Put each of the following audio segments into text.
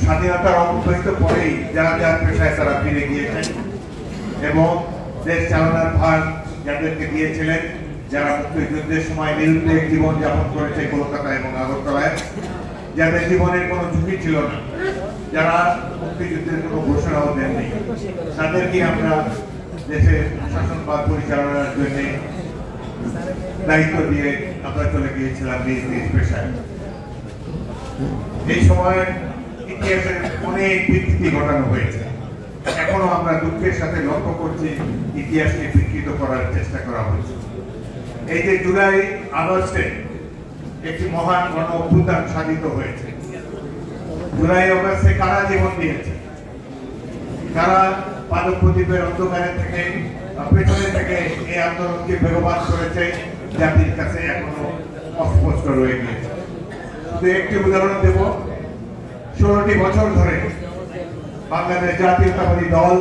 স্বাধীনতার অবহিত পরেই যারা যার পেশায় তারা ফিরে গিয়েছেন এবং দেশ চালানোর ভার যাদেরকে দিয়েছিলেন, যারা মুক্তিযুদ্ধের সময় নিরুদ্বেগ জীবন যাপন করেছে কলকাতা এবং আগরতলায়, যাদের জীবনের কোনো ঝুঁকি ছিল না, যারা মুক্তিযুদ্ধের কোনো ঘোষণাও দেননি, তাদেরকে আমরা দেশের শাসনভার পরিচালনার জন্য দায়িত্ব দিয়ে আমরা চলে গিয়েছিলাম নিজ নিজ পেশায়। এই সময় ইতিহাসের অনেক বিকৃতি ঘটানো হয়েছে। এখনো আমরা দুঃখের সাথে লক্ষ্য করছি ইতিহাসকে বিকৃত করার চেষ্টা করা হয়েছে। এই যে জুলাই আগস্টে একটি মহান গণ অভ্যুত্থান সাধিত হয়েছে। জুলাই আগস্টে কারা জীবন দিয়েছে, কারা পাদক প্রদীপের অন্ধকারে থেকে পেছনে থেকে এই আন্দোলনকে বেগবান করেছে, জাতির কাছে এখনো অস্পষ্ট রয়ে গিয়েছে। একটি উদাহরণ দেব, 16টি বছর ধরে বাংলাদেশ জাতীয়তাবাদী দল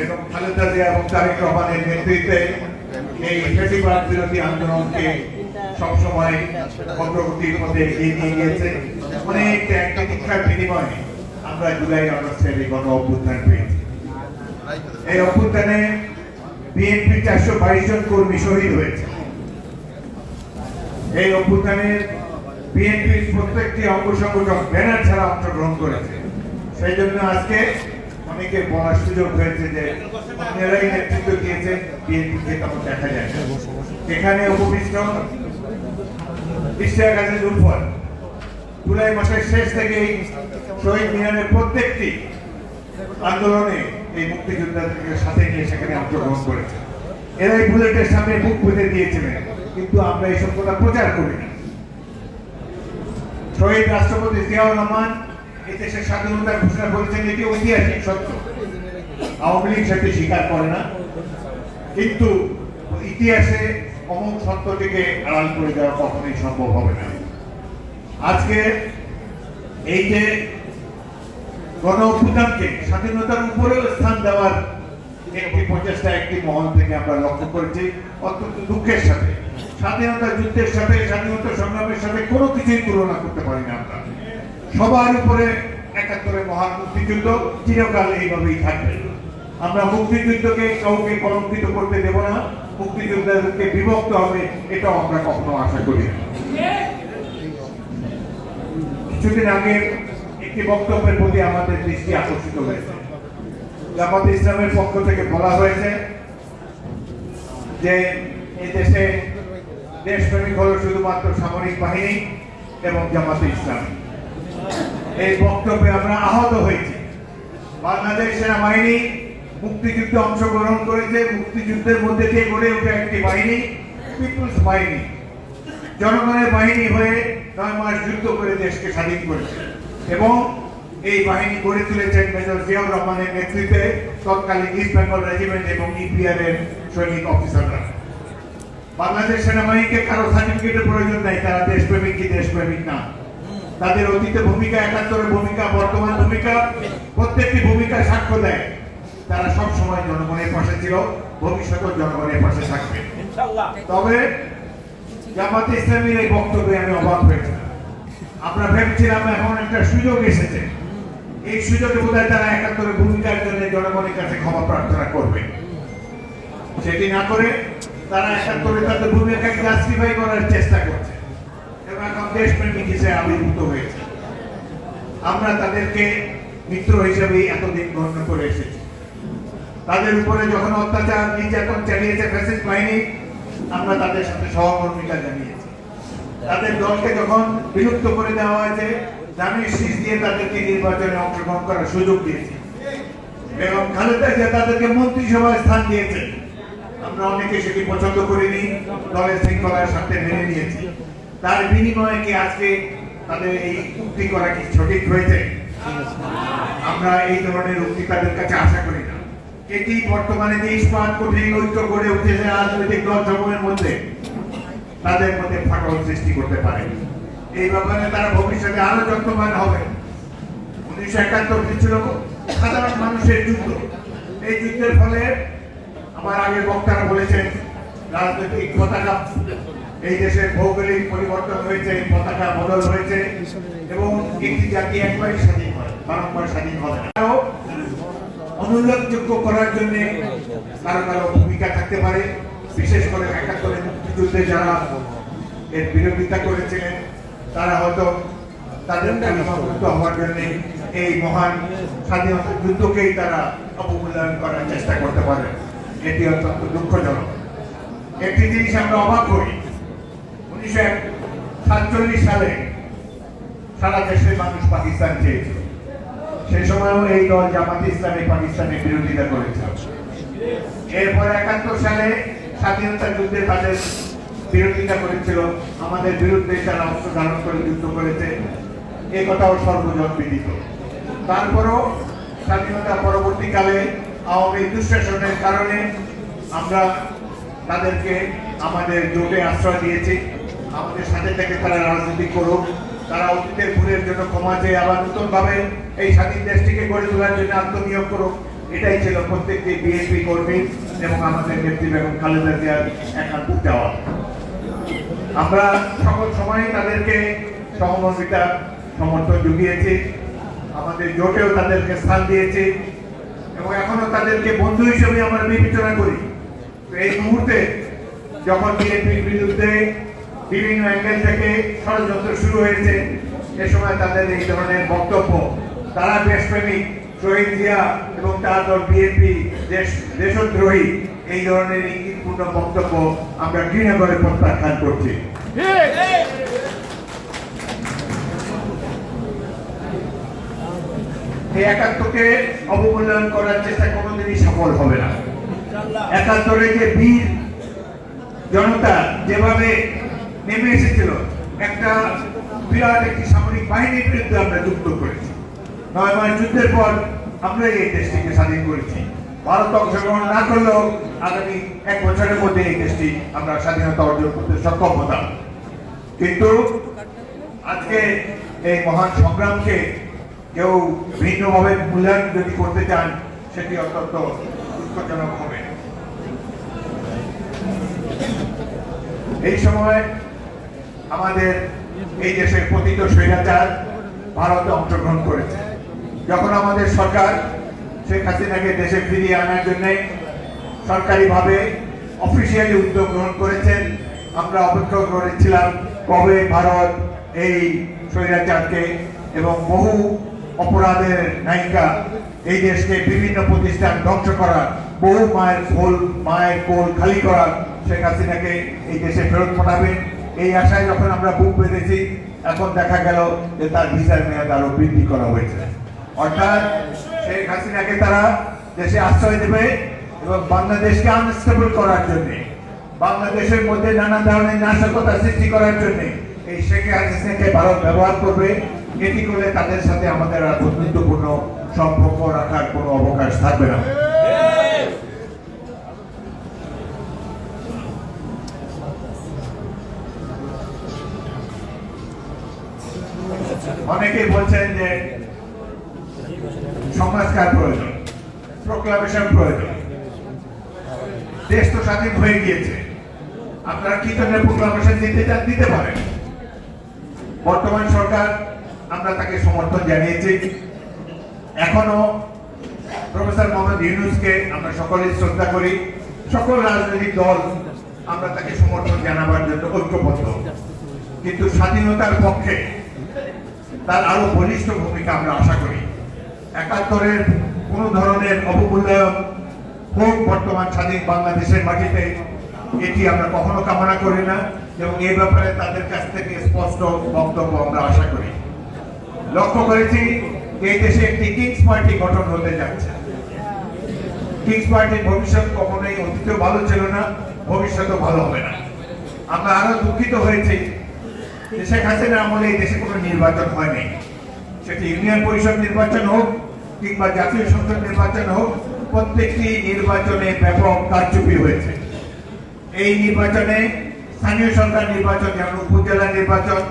এবং খালেদা জিয়া এবং তারেক রহমানের নেতৃত্বে এই ফ্যাসিবাদ বিরোধী আন্দোলনকে সবসময় অগ্রগতির মধ্যে এগিয়ে নিয়ে গিয়েছে। অনেক ত্যাগ বিনিময়ে আমরা জুলাই আগস্টের এই গণ অভ্যুত্থান পেয়েছি। এই অভ্যুত্থানে বিএনপির 422 জন কর্মী শহীদ হয়েছে। এই অভ্যুত্থানে বিএনপির প্রত্যেকটি অঙ্গ সংগঠন ব্যানার ছাড়া অংশগ্রহণ করেছে। সেই জন্য আজকে অনেকে বলার সুযোগ হয়েছে যে আপনারাই নেতৃত্ব দিয়েছেন, বিএনপিকে তখন দেখা যায় না। এখানে উপবিষ্ট ইশতিয়াক আজিজ উলফর জুলাই মাসের শেষ থেকেই শহীদ মিনারের প্রত্যেকটি আন্দোলনে এই মুক্তিযোদ্ধাদেরকে সাথে নিয়ে সেখানে অংশগ্রহণ করেছে। এরাই বুলেটের সামনে বুক পুঁতে দিয়েছিলেন, কিন্তু আমরা এইসব কথা প্রচার করিনি। শহীদ রাষ্ট্রপতি জিয়াউর রহমান এই দেশের স্বাধীনতার ঘোষণা করেছেন, এটি ঐতিহাসিক সত্য। আওয়ামী লীগ সেটি স্বীকার করে না, কিন্তু ইতিহাসে অমুক সত্যটিকে আড়াল করে দেওয়া কখনোই সম্ভব হবে না। আজকে এই যে গণ অভ্যুত্থানকে স্বাধীনতার উপরেও স্থান দেওয়ার একটি প্রচেষ্টা একটি মহল থেকে আমরা লক্ষ্য করেছি, অত্যন্ত দুঃখের সাথে। স্বাধীনতা যুদ্ধের সাথে, স্বাধীনতা সংগ্রামের সাথে কোনো কিছুই তুলনা করতে পারি না আমরা। সবার উপরে 71 মহান মুক্তিযুদ্ধ চিরকাল এইভাবেই থাকবে। আমরা মুক্তিযুদ্ধকে কাউকে কলঙ্কিত করতে দেব না, মুক্তিযোদ্ধাদেরকে বিভক্ত হবে এটাও আমরা কখনো আশা করি না। কিছুদিন আগে একটি বক্তব্যের প্রতি আমাদের দৃষ্টি আকর্ষিত হয়েছে। জামাতে ইসলামের পক্ষ থেকে বলা হয়েছে যে এই দেশে দেশপ্রেমিক হলো শুধুমাত্র সামরিক বাহিনী এবং জামাতে ইসলামী। এই বক্তব্যে আমরা আহত হয়েছি। বাংলাদেশ সেনাবাহিনী মুক্তিযুদ্ধে অংশগ্রহণ করেছে, মুক্তিযুদ্ধের মধ্যে দিয়ে গড়ে ওঠে একটি বাহিনী, পিপুলস বাহিনী, জনগণের বাহিনী হয়ে 9 মাস যুদ্ধ করে দেশকে স্বাধীন করেছে এবং এই বাহিনী গড়ে তুলেছেন মেজর জিয়াউর রহমানের নেতৃত্বে তৎকালীন ইস্ট বেঙ্গল রেজিমেন্ট এবং ইপিআর এর সৈনিক অফিসাররা। বাংলাদেশ সেনাবাহিনীকে কারো সার্টিফিকেটের প্রয়োজন নাই, তারা দেশপ্রেমিক কি দেশপ্রেমিক না। তাদের অতীতে ভূমিকা, 71 ভূমিকা, বর্তমান ভূমিকা, প্রত্যেকটি ভূমিকা সাক্ষ্য দেয় তারা সব সময় জনগণের পাশে ছিল, ভবিষ্যতেও জনগণের পাশে থাকবে। তবে জামাতে ইসলামীর এই বক্তব্যে আমি অবাক হয়েছিলাম। আমরা ভেবেছিলাম এখন একটা সুযোগ এসেছে, এই সুযোগে বোধহয় তারা 71 ভূমিকার জন্য জনগণের কাছে ক্ষমা প্রার্থনা করবে। সেটি না করে তারা 71 তাদের ভূমিকাকে জাস্টিফাই করার চেষ্টা করছে এবং এখন দেশপ্রেমিক হিসেবে আবির্ভূত হয়েছে। আমরা তাদেরকে মিত্র হিসেবে এতদিন গণ্য করে এসেছি। তাদের উপরে যখন অত্যাচার নির্যাতন চালিয়েছে ফ্যাসিস্ট বাহিনী, আমরা তাদের সাথে সহকর্মিতা জানিয়েছি। তাদের দলকে যখন বিলুপ্ত করে দেওয়া হয়েছে, জামিন শীষ দিয়ে তাদেরকে নির্বাচনে অংশগ্রহণ করার সুযোগ দিয়েছি এবং খালেদা জিয়া তাদেরকে মন্ত্রিসভায় স্থান দিয়েছে। আমরা অনেকে সেটি পছন্দ করিনি, দলের শৃঙ্খলার সাথে মেনে নিয়েছি। তার বিনিময়ে কি আজকে তাদের এই উক্তি করা কি সঠিক হয়েছে? আমরা এই ধরনের উক্তি তাদের কাছে আশা করি না। এটি বর্তমানে যে ইস্পাত কঠিন ঐক্য গড়ে উঠেছে রাজনৈতিক দল সমূহের মধ্যে, তাদের মধ্যে ফাটল সৃষ্টি করতে পারে। এই ব্যাপারে তারা ভবিষ্যতে আরো যত্নবান হবে। 1971 ছিল সাধারণ মানুষের যুদ্ধ। এই যুদ্ধের ফলে আমার আগের বক্তারা বলেছেন রাজনৈতিক পতাকা, এই দেশের ভৌগোলিক পরিবর্তন হয়েছে, পতাকা বদল হয়েছে এবং একটি জাতি একবারই স্বাধীন হয়। বারংবার স্বাধীন হবে না। আরো অনুল্লেখযোগ্য করার জন্য কারো কারো ভূমিকা থাকতে পারে, বিশেষ করে ৭১ মুক্তিযুদ্ধে যারা এর বিরোধিতা করেছিলেন তারা হয়তো তাদের তালিকাভুক্ত হওয়ার জন্য এই মহান স্বাধীনতা যুদ্ধকেই তারা অবমূল্যায়ন করার চেষ্টা করতে পারে। এটি অত্যন্ত দুঃখজনক। একটি জিনিস আমরা অবাক করি, 1947 সালে সারা দেশের মানুষ পাকিস্তান চেয়েছিল। সেই সময়ও এই দল জামাতে ইসলামী পাকিস্তানের বিরোধিতা করেছিল। এরপর ৭১ সালে স্বাধীনতা যুদ্ধে তাদের বিরোধিতা করেছিল, আমাদের বিরুদ্ধে তারা অস্ত্র ধারণ করে যুদ্ধ করেছে, এই কথাও সর্বজন বিদিত। তারপরও স্বাধীনতা পরবর্তীকালে আওয়ামী দুঃশাসনের কারণে আমরা তাদেরকে আমাদের জোটে আশ্রয় দিয়েছি। আমাদের সাথে থেকে তারা রাজনীতি করুক, তারা অতীতের ভুলের জন্য ক্ষমা চেয়ে আবার নতুনভাবে এই স্বাধীন দেশটিকে গড়ে তোলার জন্য আত্মনিয়োগ করুক, এটাই ছিল প্রত্যেকটি বিএনপি কর্মী এবং আমাদের নেত্রী বেগম খালেদা জিয়ার একান্ত চাওয়া। আমরা সকল সময় তাদেরকে সহমর্মিতা সমর্থন জুগিয়েছি, আমাদের জোটেও তাদেরকে স্থান দিয়েছি এবং এখনো তাদেরকে বন্ধু হিসেবে আমরা বিবেচনা করি। তো এই মুহূর্তে যখন বিএনপির বিরুদ্ধে বিভিন্ন অ্যাঙ্গেল থেকে ষড়যন্ত্র শুরু হয়েছে, এ সময় তাদের এই ধরনের বক্তব্য, তারা দেশপ্রেমিক, শহীদ জিয়া এবং তার দল বিএনপি দেশদ্রোহী, এই ধরনের ইঙ্গিতপূর্ণ বক্তব্য আমরা ঘৃণা করে প্রত্যাখ্যান করছি। এই ৭১কে অবমূল্যায়ন করার চেষ্টা কোনোদিনই সফল হবে না। ৭১ যে বীর জনতা যেভাবে নেমে এসেছিল, একটা বিরাট একটি সামরিক বাহিনীর বিরুদ্ধে আমরা যুদ্ধ করেছি। ৯ মাস যুদ্ধের পর আমরা এই দেশটিকে স্বাধীন করেছি। ভারত অংশগ্রহণ না করলেও আগামী ১ বছরের মধ্যে এই দেশটি আমরা স্বাধীনতা অর্জন করতে সক্ষম হতাম। কিন্তু আজকে এই মহান সংগ্রামকে কেউ ভিন্নভাবে মূল্যায়ন যদি করতে চান, সেটি অত্যন্ত দুঃখজনক হবে। এই সময় আমাদের এই দেশের পতিত স্বৈরাচার ভারতে অংশগ্রহণ করেছে। যখন আমাদের সরকার শেখ হাসিনাকে দেশে ফিরিয়ে আনার জন্য সরকারিভাবে অফিসিয়ালি উদ্যোগ গ্রহণ করেছেন, আমরা অপেক্ষা করেছিলাম কবে ভারত এই স্বৈরাচারকে এবং বহু অপরাধের নায়িকা, এই দেশকে বিভিন্ন প্রতিষ্ঠান ধ্বংস করা, বহু মায়ের কোল খালি করা শেখ হাসিনাকে এই দেশে ফেরত পাঠাবেন, এই আশায় যখন আমরা বুক বেঁধেছি, এখন দেখা গেল যে তার ভিসার মেয়াদ আরো বৃদ্ধি করা হয়েছে। অর্থাৎ শেখ হাসিনাকে তারা দেশে আশ্রয় দেবে এবং বাংলাদেশকে আনস্টেবল করার জন্য, বাংলাদেশের মধ্যে নানা ধরনের নাশকতা সৃষ্টি করার জন্য এই শেখ হাসিনাকে ভারত ব্যবহার করবে। এটি করলে তাদের সাথে আমাদের আর বন্ধুত্বপূর্ণ সম্পর্ক রাখার কোনো অবকাশ থাকবে না। অনেকেই বলছেন যে সংস্কার প্রয়োজন, প্রোক্লামেশন প্রয়োজন। দেশ তো স্বাধীন হয়ে গিয়েছে, আপনারা কি ধরনের প্রোক্লামেশন দিতে চান দিতে পারেন। বর্তমান সরকার, আমরা তাকে সমর্থন জানিয়েছি। এখনো প্রফেসর মোহাম্মদ ইউনূসকে আমরা সকলেই শ্রদ্ধা করি, সকল রাজনৈতিক দল আমরা তাকে সমর্থন জানাবার জন্য ঐক্যবদ্ধ। কিন্তু স্বাধীনতার পক্ষে তার আরো বলিষ্ঠ ভূমিকা আমরা আশা করি। ৭১ কোন ধরনের অবমূল্যায়ন হোক বর্তমান স্বাধীন বাংলাদেশের মাটিতে, এটি আমরা কখনো কামনা করি না এবং এই ব্যাপারে তাদের কাছ থেকে স্পষ্ট বক্তব্য আমরা আশা করি। লক্ষ্য করেছি এই দেশে একটি কিংস পার্টি গঠন হতে যাচ্ছে। কিংস পার্টির ভবিষ্যৎ কখনোই অতীতেও ভালো ছিল না, ভবিষ্যতেও ভালো হবে না। আমরা আরো দুঃখিত হয়েছি যে শেখ হাসিনার আমলে এই দেশে কোনো নির্বাচন হয়নি, সেটি ইউনিয়ন পরিষদ নির্বাচন হোক কিংবা জাতীয় সংসদ নির্বাচন হোক, প্রত্যেকটি নির্বাচনে ব্যাপক কারচুপি হয়েছে। এই নির্বাচনে স্থানীয় সরকার নির্বাচন, যেমন উপজেলা নির্বাচন,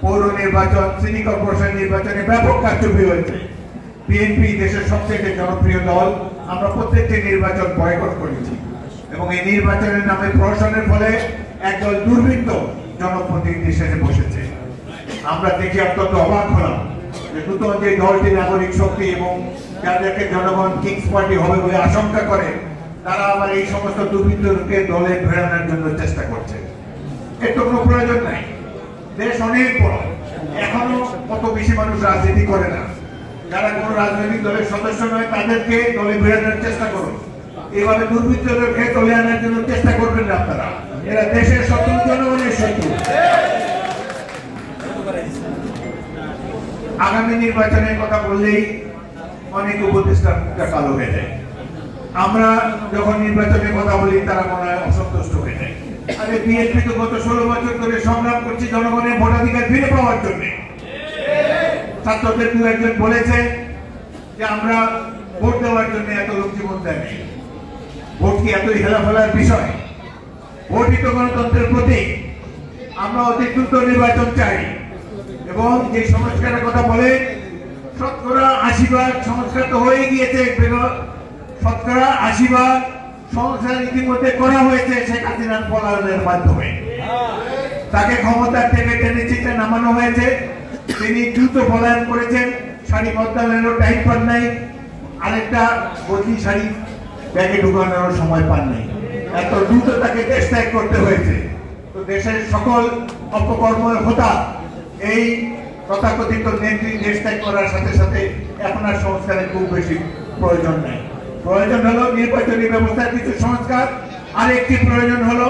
পৌর নির্বাচন, সিটি কর্পোরেশন নির্বাচনে ব্যাপক কারচুপি হয়েছে। বিএনপি দেশের সবচেয়ে জনপ্রিয় দল, আমরা প্রত্যেকটি নির্বাচন বয়কট করেছি এবং এই নির্বাচনের নামে প্রহসনের ফলে একদল দুর্বৃত্ত জনপ্রতিনিধি হিসেবে বসেছে। আমরা দেখে অত্যন্ত অবাক হলাম যে নতুন যে দলটি নাগরিক শক্তি এবং যাদেরকে জনগণ কিংস পার্টি হবে বলে আশঙ্কা করে, তারা আবার এই সমস্ত দুর্বৃত্তকে দলে ফেরানোর জন্য চেষ্টা করছে। এর তো কোনো প্রয়োজন নাই। দেশ অনেক বড়, এখনো কত বেশি মানুষ রাজনীতি করে না। যারা কোনো রাজনৈতিক দলের সদস্য নয় তাদেরকে দলে ফেরানোর চেষ্টা করুন। এইভাবে দুর্বৃত্তদেরকে দলে আনার জন্য চেষ্টা করবেন না আপনারা। এরা দেশের শত্রু, জনগণের শত্রু। আগামী নির্বাচনের কথা বললেই অনেক উপদেষ্টার মুখটা কালো হয়ে যায়। আমরা যখন নির্বাচনের কথা বলি তারা মনে হয় অসন্তুষ্ট হয়ে যায়। আরে বিএনপি তো গত 16 বছর ধরে সংগ্রাম করছে জনগণের ভোটাধিকার ফিরে পাওয়ার জন্য। ছাত্রদের দু একজন বলেছে যে আমরা ভোট দেওয়ার জন্য এত লোক জীবন দেয়নি। ভোট কি এতই হেলাফেলার বিষয়? ভোটই তো গণতন্ত্রের প্রতীক। আমরা অতি দ্রুত নির্বাচন চাই এবং যে সংস্কারের কথা বলে শতকরা 80% সংস্কার তো হয়ে গিয়েছে। শতকরা 80% সংস্কার ইতিমধ্যে করা হয়েছে শেখ হাসিনার পলায়নের মাধ্যমে। তাকে ক্ষমতা থেকে টেনে চিটে নামানো হয়েছে। তিনি দ্রুত পলায়ন করেছেন, শাড়ি বদলানোর টাইম পান নাই, আরেকটা বদলি শাড়ি ব্যাগে ঢুকানোর সময় পান নাই। এত দ্রুত তাকে দেশ ত্যাগ করতে হয়েছে। তো দেশের সকল অপকর্মের হোতা এই তথাকথিত নেত্রী দেশ ত্যাগ করার সাথে সাথে এখন আর সংস্কারের খুব বেশি প্রয়োজন নেই। প্রয়োজন হলো নির্বাচনী ব্যবস্থার কিছু সংস্কার, আর একটি প্রয়োজন হলো